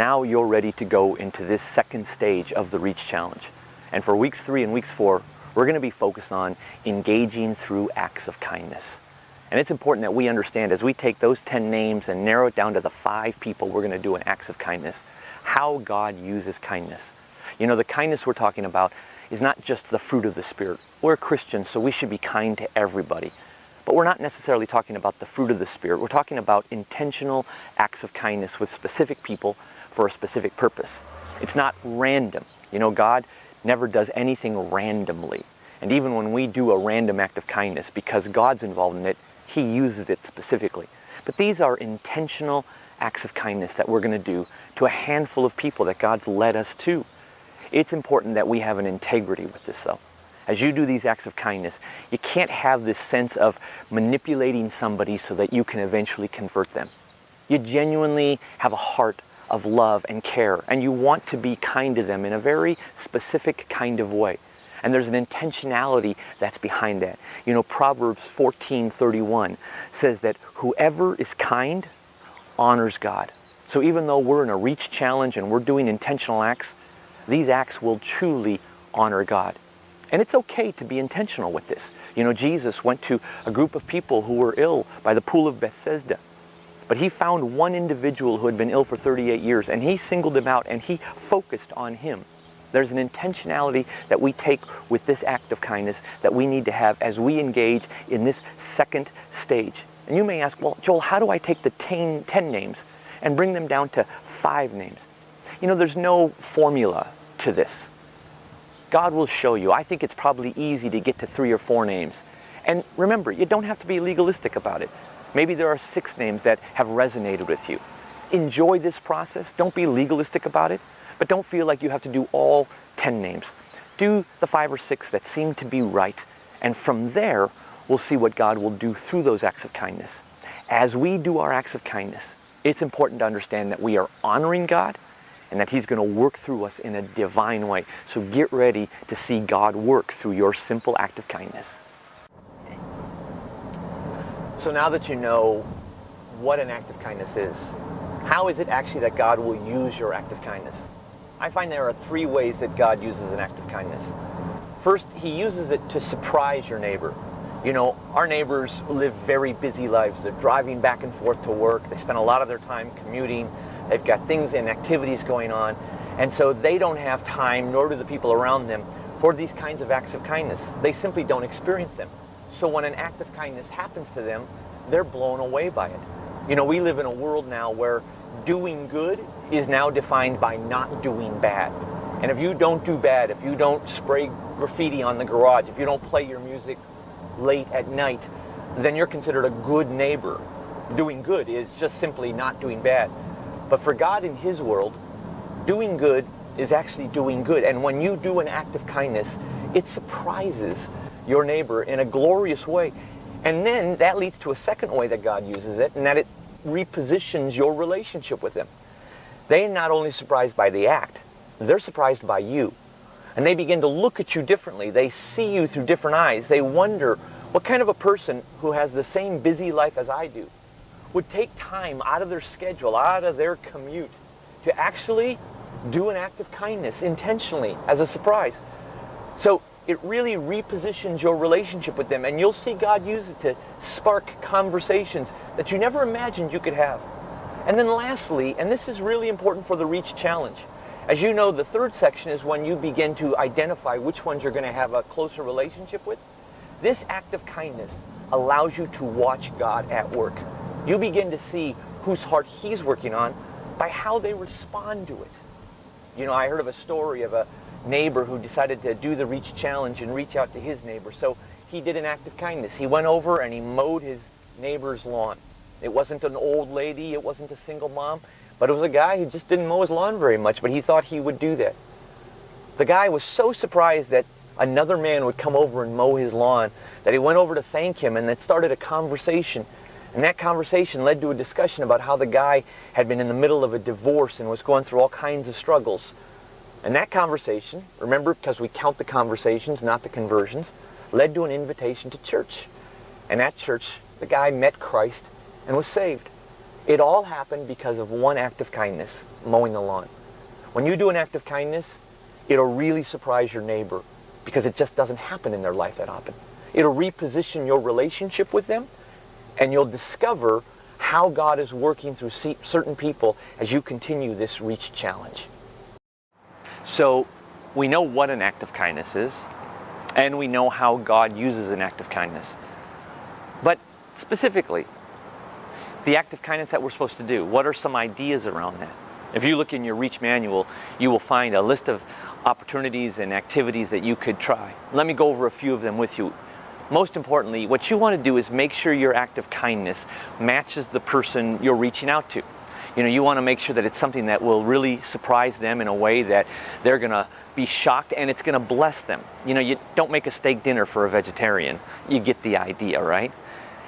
now you're ready to go into this second stage of the Reach Challenge. And for weeks 3 and weeks 4, we're going to be focused on engaging through acts of kindness. And it's important that we understand, as we take those 10 names and narrow it down to the 5 people we're going to do in acts of kindness, how God uses kindness. You know, the kindness we're talking about is not just the fruit of the Spirit. We're Christians, so we should be kind to everybody. But we're not necessarily talking about the fruit of the Spirit. We're talking about intentional acts of kindness with specific people for a specific purpose. It's not random. You know, God never does anything randomly. And even when we do a random act of kindness, because God's involved in it, He uses it specifically. But these are intentional acts of kindness that we're going to do to a handful of people that God's led us to. It's important that we have an integrity with this, though. As you do these acts of kindness, you can't have this sense of manipulating somebody so that you can eventually convert them. You genuinely have a heart of love and care, and you want to be kind to them in a very specific kind of way. And there's an intentionality that's behind that. You know, Proverbs 14:31 says that whoever is kind honors God. So even though we're in a Reach Challenge and we're doing intentional acts, these acts will truly honor God. And it's okay to be intentional with this. You know, Jesus went to a group of people who were ill by the pool of Bethesda. But He found one individual who had been ill for 38 years, and He singled him out and He focused on him. There's an intentionality that we take with this act of kindness that we need to have as we engage in this second stage. And you may ask, well, Joel, how do I take the 10 names and bring them down to 5 names? You know, there's no formula to this. God will show you. I think it's probably easy to get to 3 or 4 names. And remember, you don't have to be legalistic about it. Maybe there are 6 names that have resonated with you. Enjoy this process. Don't be legalistic about it, but don't feel like you have to do all 10 names. Do the 5 or 6 that seem to be right, and from there, we'll see what God will do through those acts of kindness. As we do our acts of kindness, it's important to understand that we are honoring God and that He's going to work through us in a divine way. So get ready to see God work through your simple act of kindness. So now that you know what an act of kindness is, how is it actually that God will use your act of kindness? I find there are 3 ways that God uses an act of kindness. First, He uses it to surprise your neighbor. You know, our neighbors live very busy lives. They're driving back and forth to work. They spend a lot of their time commuting. They've got things and activities going on. And so they don't have time, nor do the people around them, for these kinds of acts of kindness. They simply don't experience them. So when an act of kindness happens to them, they're blown away by it. You know, we live in a world now where doing good is now defined by not doing bad. And if you don't do bad, if you don't spray graffiti on the garage, if you don't play your music late at night, then you're considered a good neighbor. Doing good is just simply not doing bad. But for God in His world, doing good is actually doing good. And when you do an act of kindness, it surprises your neighbor in a glorious way. And then that leads to a second way that God uses it, and that it repositions your relationship with them. They're not only surprised by the act, they're surprised by you. And they begin to look at you differently. They see you through different eyes. They wonder, what kind of a person who has the same busy life as I do would take time out of their schedule, out of their commute, to actually do an act of kindness intentionally as a surprise. So it really repositions your relationship with them, and you'll see God use it to spark conversations that you never imagined you could have. And then lastly, and this is really important for the Reach Challenge, as you know, the third section is when you begin to identify which ones you're going to have a closer relationship with. This act of kindness allows you to watch God at work. You begin to see whose heart He's working on by how they respond to it. You know, I heard of a story of a neighbor who decided to do the Reach Challenge and reach out to his neighbor. So he did an act of kindness. He went over and he mowed his neighbor's lawn. It wasn't an old lady, it wasn't a single mom, but it was a guy who just didn't mow his lawn very much, but he thought he would do that. The guy was so surprised that another man would come over and mow his lawn that he went over to thank him, and that started a conversation. And that conversation led to a discussion about how the guy had been in the middle of a divorce and was going through all kinds of struggles. And that conversation, remember, because we count the conversations, not the conversions, led to an invitation to church. And at church, the guy met Christ and was saved. It all happened because of one act of kindness, mowing the lawn. When you do an act of kindness, it'll really surprise your neighbor because it just doesn't happen in their life that often. It'll reposition your relationship with them, and you'll discover how God is working through certain people as you continue this Reach Challenge. So we know what an act of kindness is, and we know how God uses an act of kindness. But specifically, the act of kindness that we're supposed to do, what are some ideas around that? If you look in your Reach manual, you will find a list of opportunities and activities that you could try. Let me go over a few of them with you. Most importantly, what you want to do is make sure your act of kindness matches the person you're reaching out to. You want to make sure that it's something that will really surprise them in a way that they're going to be shocked and it's going to bless them. You don't make a steak dinner for a vegetarian. You get the idea, right?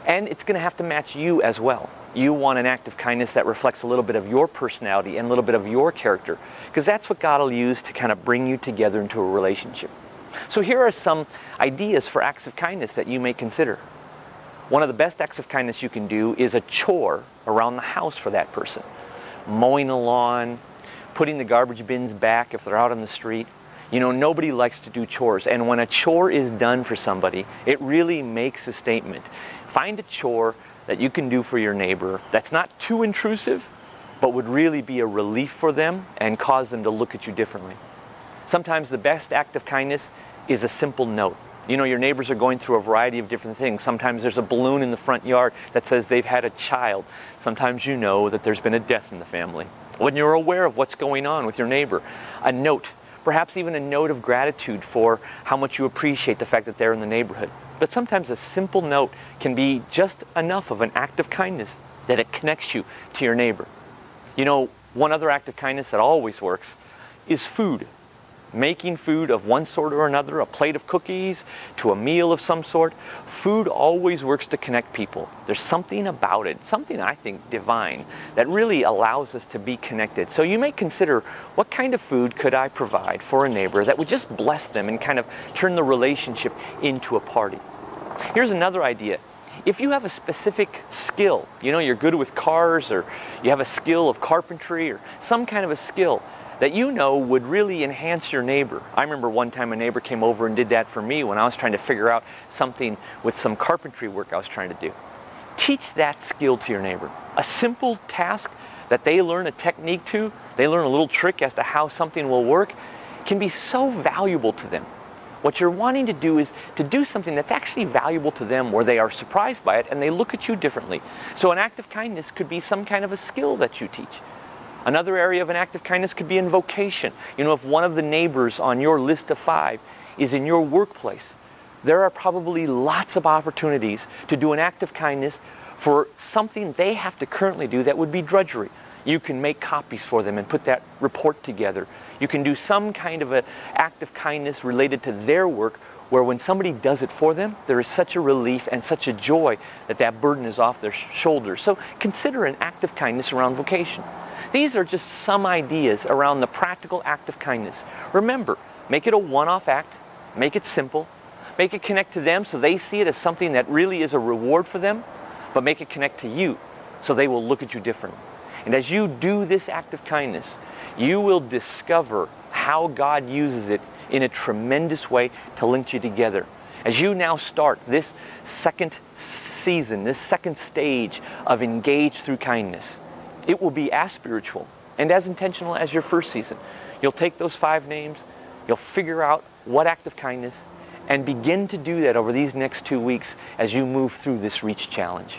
And it's going to have to match you as well. You want an act of kindness that reflects a little bit of your personality and a little bit of your character, because that's what God will use to kind of bring you together into a relationship. So here are some ideas for acts of kindness that you may consider. One of the best acts of kindness you can do is a chore around the house for that person. Mowing the lawn, putting the garbage bins back if they're out on the street. Nobody likes to do chores, and when a chore is done for somebody, it really makes a statement. Find a chore that you can do for your neighbor that's not too intrusive, but would really be a relief for them and cause them to look at you differently. Sometimes the best act of kindness is a simple note. Your neighbors are going through a variety of different things. Sometimes there's a balloon in the front yard that says they've had a child. Sometimes you know that there's been a death in the family. When you're aware of what's going on with your neighbor, a note, perhaps even a note of gratitude for how much you appreciate the fact that they're in the neighborhood. But sometimes a simple note can be just enough of an act of kindness that it connects you to your neighbor. One other act of kindness that always works is food. Making food of one sort or another, a plate of cookies to a meal of some sort. Food always works to connect people. There's something about it, something I think divine, that really allows us to be connected. So you may consider, what kind of food could I provide for a neighbor that would just bless them and kind of turn the relationship into a party? Here's another idea. If you have a specific skill, you're good with cars, or you have a skill of carpentry, or some kind of a skill that would really enhance your neighbor. I remember one time a neighbor came over and did that for me when I was trying to figure out something with some carpentry work I was trying to do. Teach that skill to your neighbor. A simple task that they learn a technique to, they learn a little trick as to how something will work, can be so valuable to them. What you're wanting to do is to do something that's actually valuable to them, where they are surprised by it and they look at you differently. So an act of kindness could be some kind of a skill that you teach. Another area of an act of kindness could be in vocation. If one of the neighbors on your list of 5 is in your workplace, there are probably lots of opportunities to do an act of kindness for something they have to currently do that would be drudgery. You can make copies for them and put that report together. You can do some kind of an act of kindness related to their work, where when somebody does it for them, there is such a relief and such a joy that burden is off their shoulders. So consider an act of kindness around vocation. These are just some ideas around the practical act of kindness. Remember, make it a one-off act, make it simple, make it connect to them so they see it as something that really is a reward for them, but make it connect to you so they will look at you differently. And as you do this act of kindness, you will discover how God uses it in a tremendous way to link you together. As you now start this second season, this second stage of Engage Through Kindness, it will be as spiritual and as intentional as your first season. You'll take those 5 names, you'll figure out what act of kindness, and begin to do that over these next 2 weeks as you move through this Reach Challenge.